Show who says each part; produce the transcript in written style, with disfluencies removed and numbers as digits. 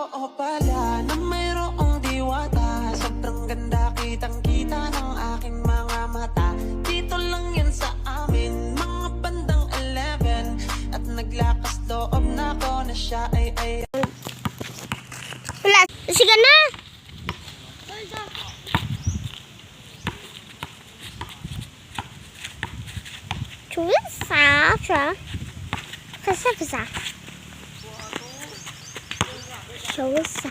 Speaker 1: totoo pala na mayroong diwata. Sobrang ganda kitang-kita ng aking mga mata. Dito lang yan sa amin, mga bandang 11. At naglakas loob na ko na siya ay
Speaker 2: Wala, sige na. Chusa, Chusa. Chusa.